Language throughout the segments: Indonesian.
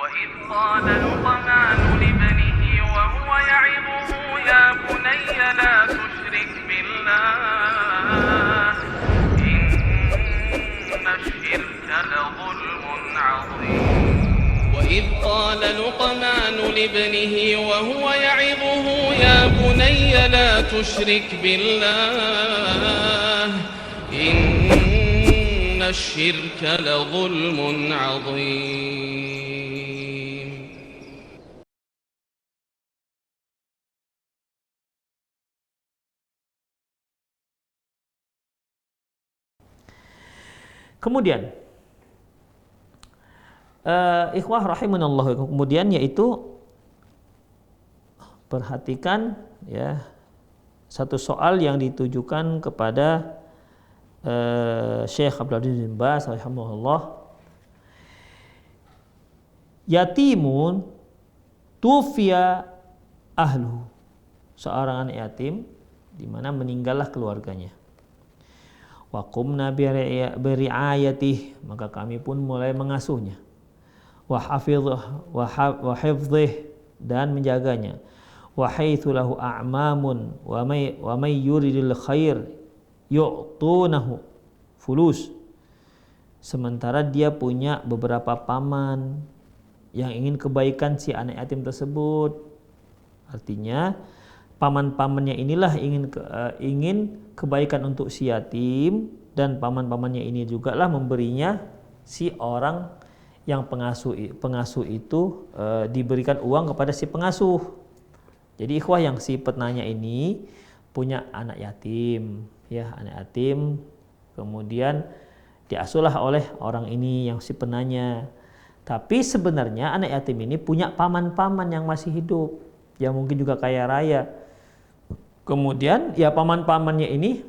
وإذ قال لقمان لابنه وهو يعظه يا بني لا تشرك بالله إن الشرك لظلم عظيم وإذ قال لقمان لابنه وهو يعظه يا بني لا تشرك بالله إن الشرك لظلم عظيم. Kemudian ikhwah rahimanallah, kemudian yaitu perhatikan ya satu soal yang ditujukan kepada Syekh Abdul Aziz bin Baz rahimahullah. Yatimun tufiya ahlu, seorang anak yatim di mana meninggallah keluarganya. Wa qumna biriayatih, maka kami pun mulai mengasuhnya. Wa hafidhih, dan menjaganya. Wa haitsu lahu a'mamun wa may yuridil khair yu'tunahu fulus. Sementara dia punya beberapa paman yang ingin kebaikan si anak yatim tersebut. Artinya paman-pamannya inilah ingin kebaikan untuk si yatim, dan paman-pamannya ini juga lah memberinya si orang yang pengasuh itu diberikan uang kepada si pengasuh. Jadi ikhwah, yang si penanya ini punya anak yatim, ya anak yatim, kemudian diasuhlah oleh orang ini yang si penanya. Tapi sebenarnya anak yatim ini punya paman-paman yang masih hidup, yang mungkin juga kaya raya. Kemudian ya paman-pamannya ini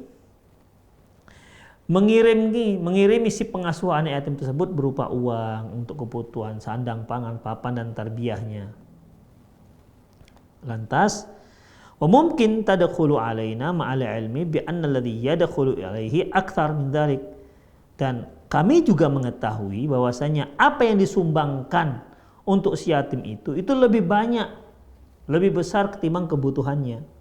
mengirimi si pengasuh anak yatim tersebut berupa uang untuk kebutuhan sandang, pangan, papan, dan tarbiyahnya. Lantas, wa mungkin tadkhulu alaina ma'al ilmi bi anna alladhi yadkhulu alaihi akthar min dzalik. Dan kami juga mengetahui bahwasanya apa yang disumbangkan untuk si yatim itu lebih banyak, lebih besar ketimbang kebutuhannya.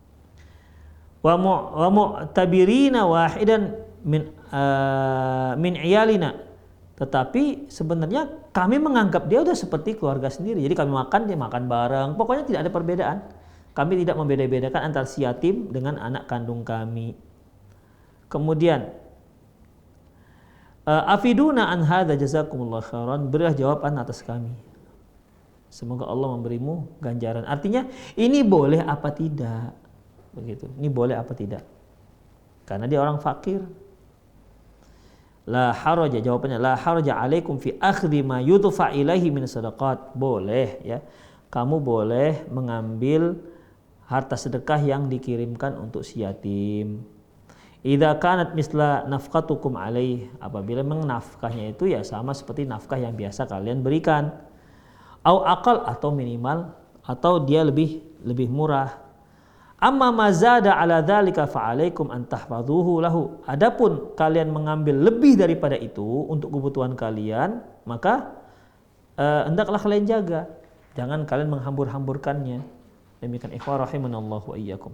Wa mu'tabirina wahidan min iyalina, tetapi sebenarnya kami menganggap dia udah seperti keluarga sendiri. Jadi kami makan, dia makan bareng, pokoknya tidak ada perbedaan. Kami tidak membeda-bedakan antara si yatim dengan anak kandung kami. Kemudian afiduna an hadza jazakumullah khairan, berilah jawaban atas kami, semoga Allah memberimu ganjaran. Artinya ini boleh apa tidak? Begitu. Ini boleh apa tidak? Karena dia orang fakir. La haraja, jawabannya la haraja alaikum fi akhdhi ma yudfa ilaihi min sadaqat. Boleh ya. Kamu boleh mengambil harta sedekah yang dikirimkan untuk si yatim. Idza kanat misla nafqatukum alaih, apabila memang nafkahnya itu ya sama seperti nafkah yang biasa kalian berikan. Au aqal, atau minimal, atau dia lebih murah. Amma mazada ala dzalika fa'alaikum an tahfadhuhu lahu. Adapun kalian mengambil lebih daripada itu untuk kebutuhan kalian, maka hendaklah kalian jaga. Jangan kalian menghambur-hamburkannya. Demikian ikhwah rahimanallahu wa iyyakum.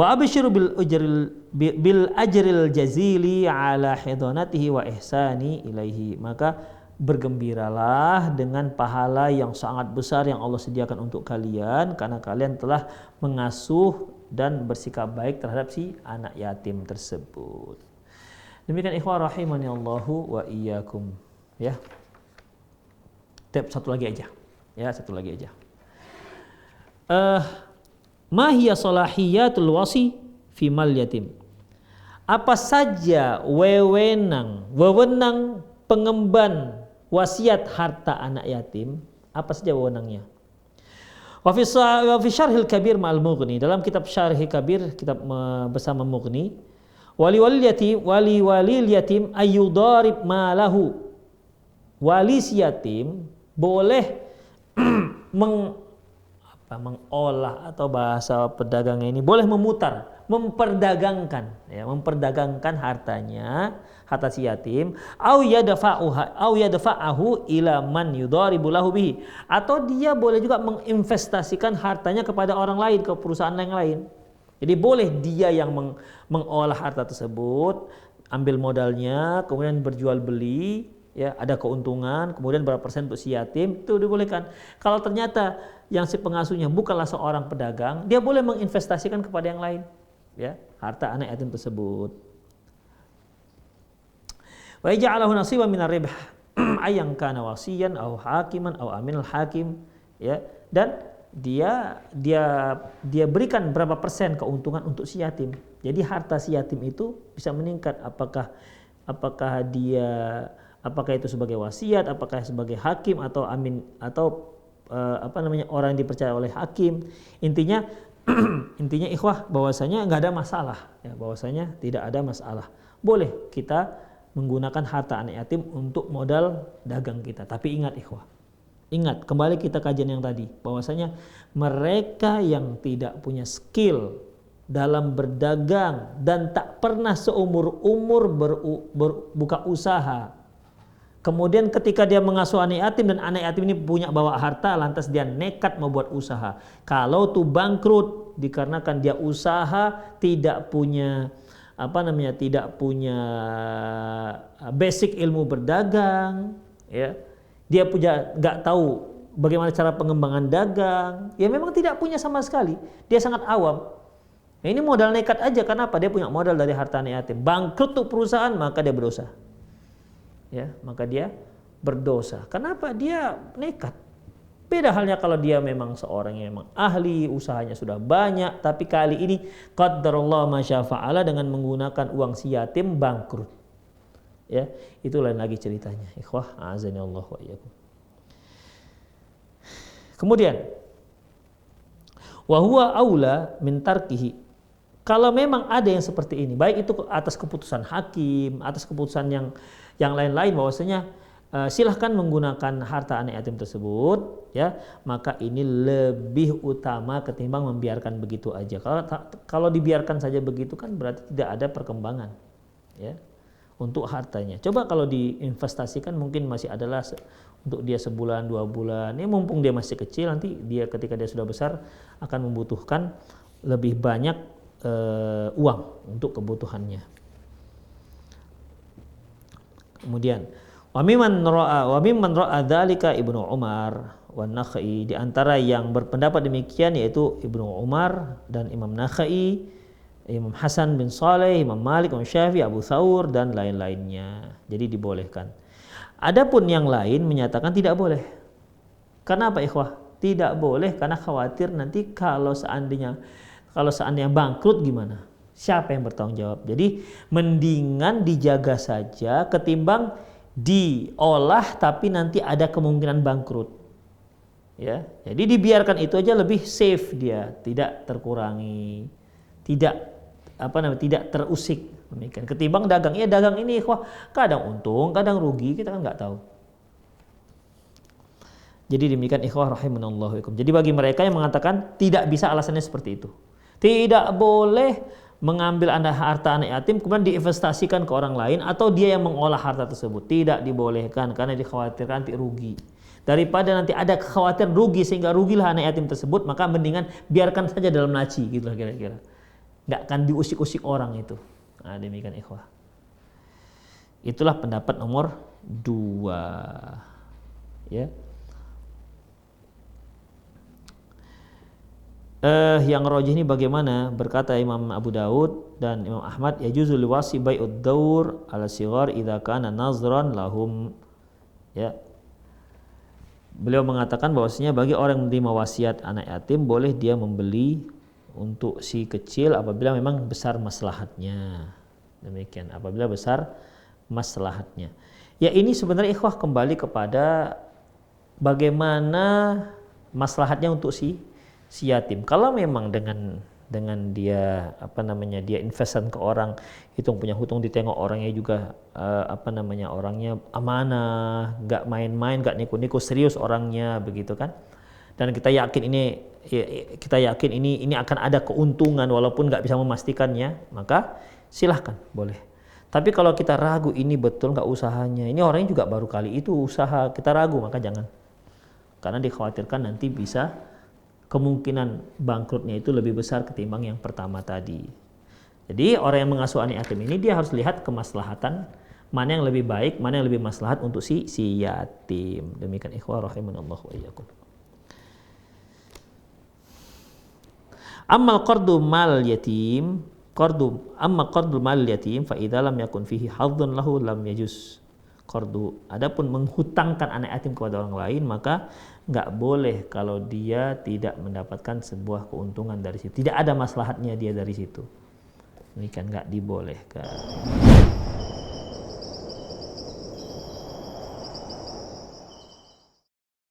Wa abshiru bil ajril jazili ala hidanatihi wa ihsani ilaihi. Maka bergembiralah dengan pahala yang sangat besar yang Allah sediakan untuk kalian karena kalian telah mengasuh dan bersikap baik terhadap si anak yatim tersebut. Demikian ikhwah rahimani Allahu wa iyyakum. Ya. Satu lagi aja. Ma hiya salahiyatul wasi fi mal yatim. Apa saja wewenang pengemban wasiat harta anak yatim, apa saja wewenangnya? Wa fi syarhil kabir ma'al Mughni, dalam kitab Syarhi Kabir, kitab bersama Mughni, wali yatim ayyudarib malahu. Wali si yatim boleh mengolah atau bahasa pedagangnya ini boleh memutar, memperdagangkan hartanya, harta si yatim, au yadfa'ahu ila man yudharibu lahu bihi, atau dia boleh juga menginvestasikan hartanya kepada orang lain, ke perusahaan yang lain. Jadi boleh dia yang mengolah harta tersebut, ambil modalnya, kemudian berjual beli, ya ada keuntungan, kemudian berapa persen untuk si yatim, itu dibolehkan. Kalau ternyata yang si pengasuhnya bukanlah seorang pedagang, dia boleh menginvestasikan kepada yang lain, ya harta anak yatim tersebut. Wa ja'alahu nasiban minar ribh ayyan kana wasiyan aw hakiman aw aminal hakim, ya, dan dia berikan berapa persen keuntungan untuk si yatim. Jadi harta si yatim itu bisa meningkat, apakah itu sebagai wasiat, apakah sebagai hakim atau amin atau orang yang dipercaya oleh hakim. Intinya ikhwah bahwasanya nggak ada masalah, ya, bahwasanya tidak ada masalah. Boleh kita menggunakan harta anak yatim untuk modal dagang kita. Tapi ingat ikhwah, ingat kembali kita kajian yang tadi, bahwasanya mereka yang tidak punya skill dalam berdagang dan tak pernah seumur umur berbuka usaha, kemudian ketika dia mengasuh anak yatim dan anak yatim ini punya bawa harta, lantas dia nekat membuat usaha. Kalau tuh bangkrut dikarenakan dia usaha tidak punya tidak punya basic ilmu berdagang, ya. Dia nggak tahu bagaimana cara pengembangan dagang, ya memang tidak punya sama sekali. Dia sangat awam. Nah, ini modal nekat aja, kenapa? Dia punya modal dari harta anak yatim. Bangkrut tuh perusahaan, maka dia berdosa. Ya, maka dia berdosa. Kenapa? Dia nekat. Beda halnya kalau dia memang seorang yang memang ahli, usahanya sudah banyak, tapi kali ini qaddarallahu ma syaa fa'ala, dengan menggunakan uang si yatim bangkrut. Ya, itu lain lagi ceritanya. Ikhwah, a'azani Allah wa iyyakum. Kemudian wa huwa aula min tarkihi. Kalau memang ada yang seperti ini, baik itu atas keputusan hakim, atas keputusan yang lain-lain, bahwasanya silahkan menggunakan harta anak yatim tersebut, ya, maka ini lebih utama ketimbang membiarkan begitu aja. Kalau dibiarkan saja begitu kan berarti tidak ada perkembangan, ya, untuk hartanya. Coba kalau diinvestasikan mungkin masih adalah untuk dia sebulan 2 bulan, ya mumpung dia masih kecil, nanti dia ketika dia sudah besar akan membutuhkan lebih banyak uang untuk kebutuhannya. Kemudian wa mimman ra'a dzalika Ibnu Umar wa Nakhai, di antara yang berpendapat demikian yaitu Ibnu Umar dan Imam Nakhai, Imam Hasan bin Saleh, Imam Malik, Imam Syafi'i, Abu Thawr dan lain-lainnya. Jadi dibolehkan. Adapun yang lain menyatakan tidak boleh. Kenapa ikhwah? Tidak boleh karena khawatir nanti kalau seandainya bangkrut gimana? Siapa yang bertanggung jawab? Jadi mendingan dijaga saja ketimbang diolah tapi nanti ada kemungkinan bangkrut. Ya, jadi dibiarkan itu aja lebih safe, dia tidak terkurangi, tidak terusik demikian. Ketimbang dagang, ya dagang ini wah kadang untung, kadang rugi, kita kan nggak tahu. Jadi demikian ikhwah rahimanallahu ikum. Jadi bagi mereka yang mengatakan tidak bisa, alasannya seperti itu. Tidak boleh mengambil harta anak yatim kemudian diinvestasikan ke orang lain atau dia yang mengolah harta tersebut. Tidak dibolehkan karena dikhawatirkan nanti rugi. Daripada nanti ada kekhawatiran rugi sehingga rugilah anak yatim tersebut, maka mendingan biarkan saja dalam laci gitulah kira-kira. Nggak akan diusik-usik orang itu. Nah, demikian ikhwah. Itulah pendapat nomor 2. Ya. Yang rajih ini bagaimana? Berkata Imam Abu Daud dan Imam Ahmad, yajuzu liwasi bai'ud daur ala sighar idza kana nazran lahum. Ya. Beliau mengatakan bahwasanya bagi orang yang menerima wasiat anak yatim boleh dia membeli untuk si kecil apabila memang besar maslahatnya. Demikian, apabila besar maslahatnya. Ya, ini sebenarnya ikhwah kembali kepada bagaimana maslahatnya untuk si yatim. Kalau memang dengan dia dia investasi ke orang, punya hutang ditengok orangnya juga orangnya amanah, nggak main-main, nggak niku-niku, serius orangnya begitu kan. dan kita yakin ini akan ada keuntungan walaupun nggak bisa memastikannya, maka silahkan, boleh. Tapi kalau kita ragu ini betul nggak usahanya, ini orangnya juga baru kali itu usaha, kita ragu, maka jangan. Karena dikhawatirkan nanti bisa kemungkinan bangkrutnya itu lebih besar ketimbang yang pertama tadi. Jadi orang yang mengasuh anak yatim ini dia harus lihat kemaslahatan, mana yang lebih baik, mana yang lebih maslahat untuk si yatim. Demikian ikhwah rahimanallahu wa iyyakum. Ammal qardu mal yatim, qardul mal yatim fa idza lam yakun fihi hadzun lahu lam yajuz qardu. Adapun menghutangkan anak yatim kepada orang lain, maka nggak boleh kalau dia tidak mendapatkan sebuah keuntungan dari situ. Tidak ada maslahatnya dia dari situ. Ini kan nggak dibolehkan.